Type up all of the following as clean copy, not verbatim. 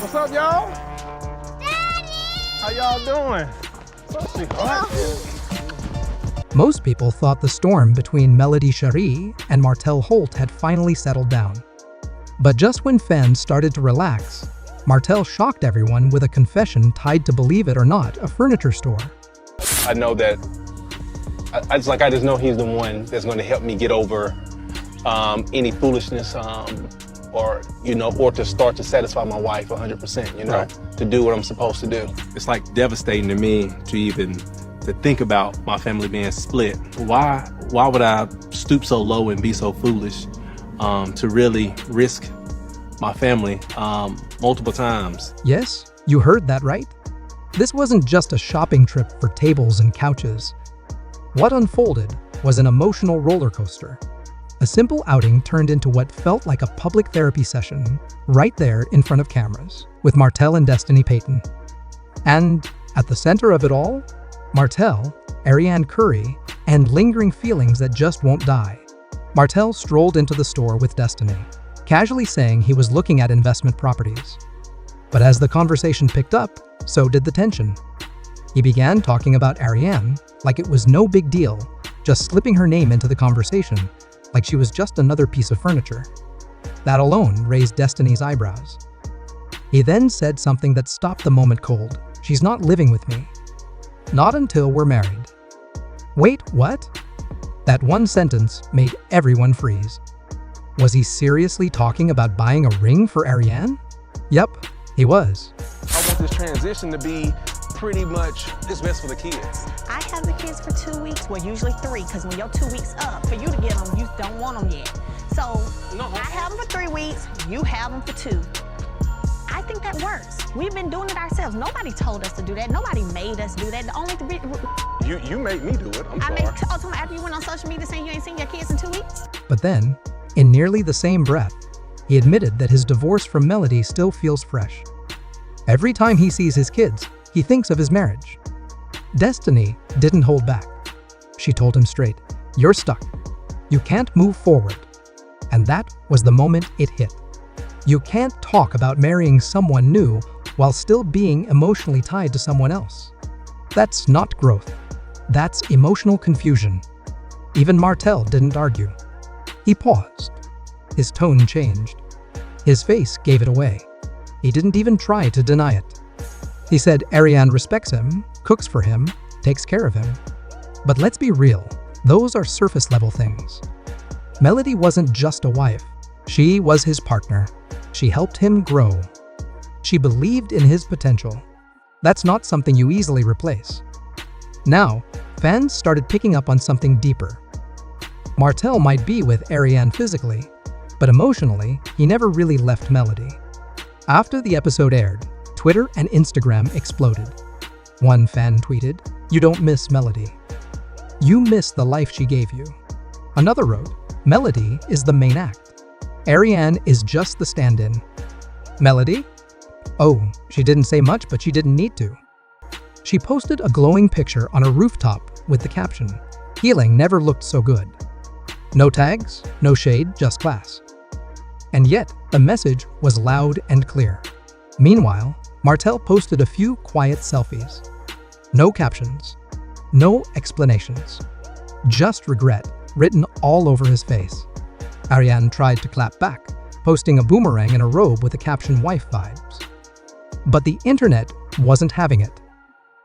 What's up, y'all? Daddy! How y'all doing? Most people thought the storm between Melody Cherie and Martell Holt had finally settled down. But just when fans started to relax, Martell shocked everyone with a confession tied to, believe it or not, a furniture store. I know that, I just know he's the one that's going to help me get over any foolishness or to start to satisfy my wife 100%, right. To do what I'm supposed to do. It's like devastating to me to think about my family being split. Why would I stoop so low and be so foolish to really risk my family multiple times? Yes, you heard that right. This wasn't just a shopping trip for tables and couches. What unfolded was an emotional roller coaster. A simple outing turned into what felt like a public therapy session right there in front of cameras with Martell and Destiny Payton. And at the center of it all, Martell, Ariane Curry, and lingering feelings that just won't die. Martell strolled into the store with Destiny, casually saying he was looking at investment properties. But as the conversation picked up, so did the tension. He began talking about Ariane like it was no big deal, just slipping her name into the conversation like she was just another piece of furniture. That alone raised Destiny's eyebrows. He then said something that stopped the moment cold. "She's not living with me. Not until we're married." Wait, what? That one sentence made everyone freeze. Was he seriously talking about buying a ring for Ariane? Yep, he was. I want this transition to be pretty much it's best for the kids. I have the kids for 2 weeks, well usually 3, because when your 2 weeks up, for you to get them, you don't want them yet. So I have them for 3 weeks, you have them for 2. I think that works. We've been doing it ourselves. Nobody told us to do that. Nobody made us do that. The only You made me do it. I'm sorry. After you went on social media saying you ain't seen your kids in 2 weeks? But then, in nearly the same breath, he admitted that his divorce from Melody still feels fresh. Every time he sees his kids, he thinks of his marriage. Destiny didn't hold back. She told him straight, "You're stuck. You can't move forward." And that was the moment it hit. You can't talk about marrying someone new while still being emotionally tied to someone else. That's not growth. That's emotional confusion. Even Martell didn't argue. He paused. His tone changed. His face gave it away. He didn't even try to deny it. He said Ariane respects him, cooks for him, takes care of him. But let's be real, those are surface-level things. Melody wasn't just a wife. She was his partner. She helped him grow. She believed in his potential. That's not something you easily replace. Now, fans started picking up on something deeper. Martell might be with Ariane physically, but emotionally, he never really left Melody. After the episode aired, Twitter and Instagram exploded. One fan tweeted, "You don't miss Melody. You miss the life she gave you." Another wrote, "Melody is the main act. Ariane is just the stand-in." Melody? Oh, she didn't say much, but she didn't need to. She posted a glowing picture on a rooftop with the caption, "Healing never looked so good." No tags, no shade, just class. And yet, the message was loud and clear. Meanwhile, Martell posted a few quiet selfies. No captions, no explanations, just regret written all over his face. Ariane tried to clap back, posting a boomerang in a robe with the caption "wife vibes." But the internet wasn't having it.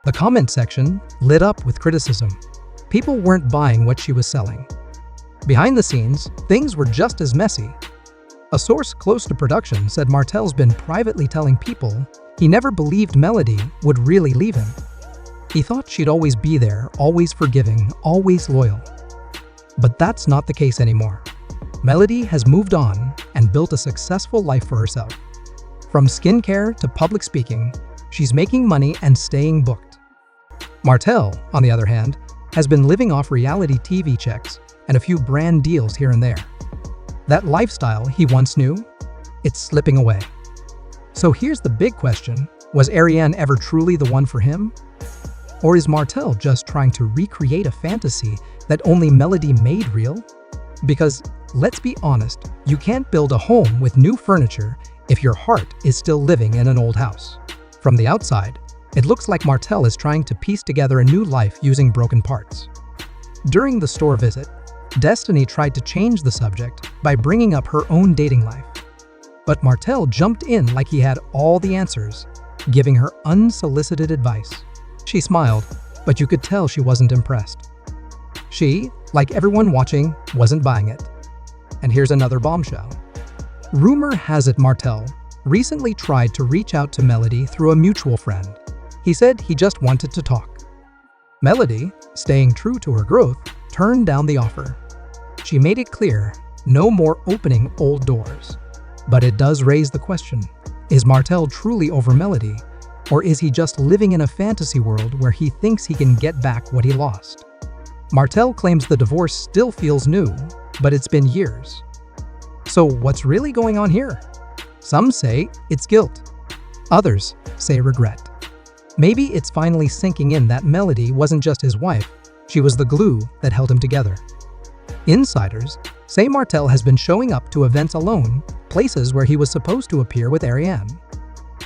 The comment section lit up with criticism. People weren't buying what she was selling. Behind the scenes, things were just as messy. A source close to production said Martell's been privately telling people he never believed Melody would really leave him. He thought she'd always be there, always forgiving, always loyal. But that's not the case anymore. Melody has moved on and built a successful life for herself. From skincare to public speaking, she's making money and staying booked. Martell, on the other hand, has been living off reality TV checks and a few brand deals here and there. That lifestyle he once knew, it's slipping away. So here's the big question, was Ariane ever truly the one for him? Or is Martell just trying to recreate a fantasy that only Melody made real? Because, let's be honest, you can't build a home with new furniture if your heart is still living in an old house. From the outside, it looks like Martell is trying to piece together a new life using broken parts. During the store visit, Destiny tried to change the subject by bringing up her own dating life. But Martell jumped in like he had all the answers, giving her unsolicited advice. She smiled, but you could tell she wasn't impressed. She, like everyone watching, wasn't buying it. And here's another bombshell. Rumor has it Martell recently tried to reach out to Melody through a mutual friend. He said he just wanted to talk. Melody, staying true to her growth, turned down the offer. She made it clear, no more opening old doors. But it does raise the question, is Martell truly over Melody, or is he just living in a fantasy world where he thinks he can get back what he lost? Martell claims the divorce still feels new, but it's been years. So what's really going on here? Some say it's guilt. Others say regret. Maybe it's finally sinking in that Melody wasn't just his wife, she was the glue that held him together. Insiders say Martell has been showing up to events alone, places where he was supposed to appear with Ariane.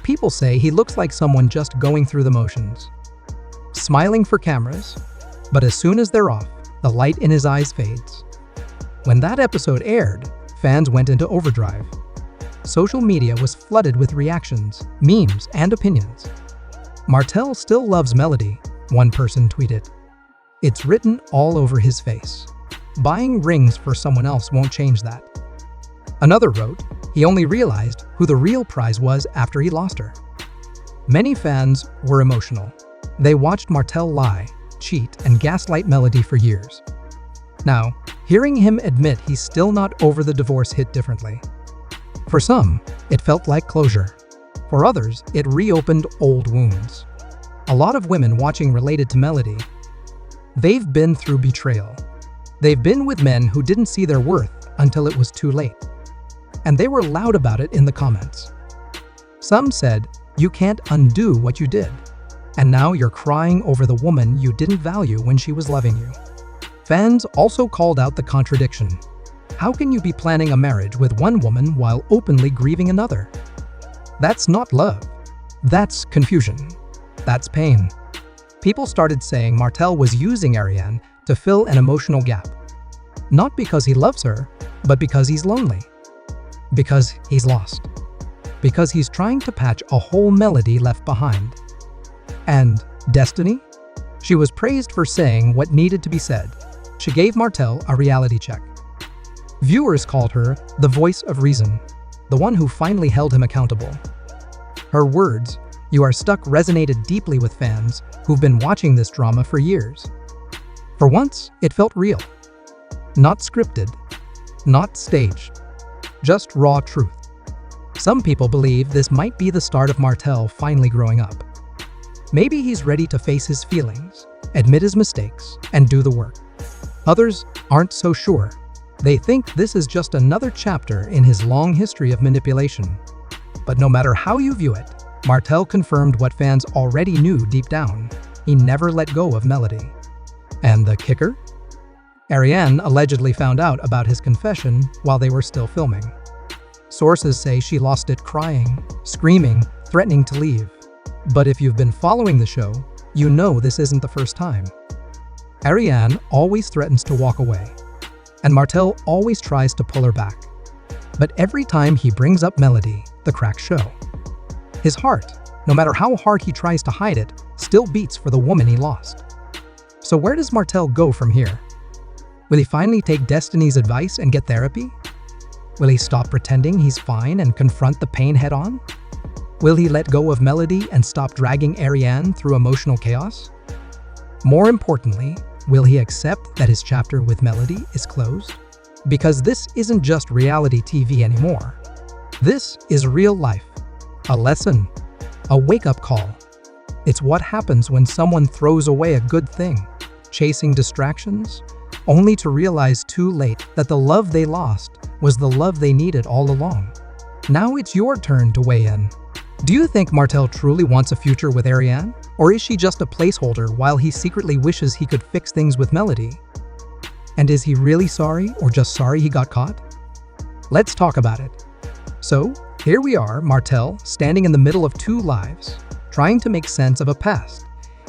People say he looks like someone just going through the motions, smiling for cameras, but as soon as they're off, the light in his eyes fades. When that episode aired, fans went into overdrive. Social media was flooded with reactions, memes, and opinions. Martell still loves Melody, one person tweeted. It's written all over his face. Buying rings for someone else won't change that. Another wrote, he only realized who the real prize was after he lost her. Many fans were emotional. They watched Martell lie, cheat, and gaslight Melody for years. Now, hearing him admit he's still not over the divorce hit differently. For some, it felt like closure. For others, it reopened old wounds. A lot of women watching related to Melody. They've been through betrayal. They've been with men who didn't see their worth until it was too late. And they were loud about it in the comments. Some said, you can't undo what you did. And now you're crying over the woman you didn't value when she was loving you. Fans also called out the contradiction. How can you be planning a marriage with one woman while openly grieving another? That's not love. That's confusion. That's pain. People started saying Martell was using Ariane to fill an emotional gap. Not because he loves her, but because he's lonely. Because he's lost. Because he's trying to patch a whole Melody left behind. And Destiny? She was praised for saying what needed to be said. She gave Martell a reality check. Viewers called her the voice of reason, the one who finally held him accountable. Her words, "You are stuck," resonated deeply with fans who've been watching this drama for years. For once, it felt real. Not scripted, not staged, just raw truth. Some people believe this might be the start of Martell finally growing up. Maybe he's ready to face his feelings, admit his mistakes, and do the work. Others aren't so sure. They think this is just another chapter in his long history of manipulation. But no matter how you view it, Martell confirmed what fans already knew deep down. He never let go of Melody. And the kicker? Ariane allegedly found out about his confession while they were still filming. Sources say she lost it crying, screaming, threatening to leave. But if you've been following the show, you know this isn't the first time. Ariane always threatens to walk away, and Martell always tries to pull her back. But every time he brings up Melody, the cracks show. His heart, no matter how hard he tries to hide it, still beats for the woman he lost. So where does Martell go from here? Will he finally take Destiny's advice and get therapy? Will he stop pretending he's fine and confront the pain head-on? Will he let go of Melody and stop dragging Ariane through emotional chaos? More importantly, will he accept that his chapter with Melody is closed? Because this isn't just reality TV anymore. This is real life. A lesson. A wake-up call. It's what happens when someone throws away a good thing, chasing distractions, only to realize too late that the love they lost was the love they needed all along. Now it's your turn to weigh in. Do you think Martell truly wants a future with Ariane? Or is she just a placeholder while he secretly wishes he could fix things with Melody? And is he really sorry or just sorry he got caught? Let's talk about it. So, Here we are, Martell, standing in the middle of two lives, trying to make sense of a past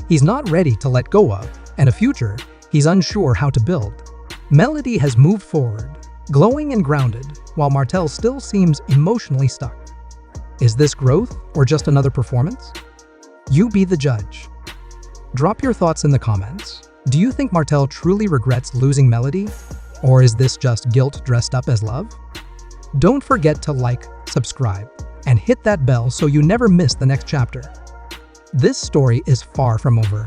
he's not ready to let go of, and a future he's unsure how to build. Melody has moved forward, glowing and grounded, while Martell still seems emotionally stuck. Is this growth or just another performance? You be the judge. Drop your thoughts in the comments. Do you think Martell truly regrets losing Melody? Or is this just guilt dressed up as love? Don't forget to like, subscribe, and hit that bell so you never miss the next chapter. This story is far from over.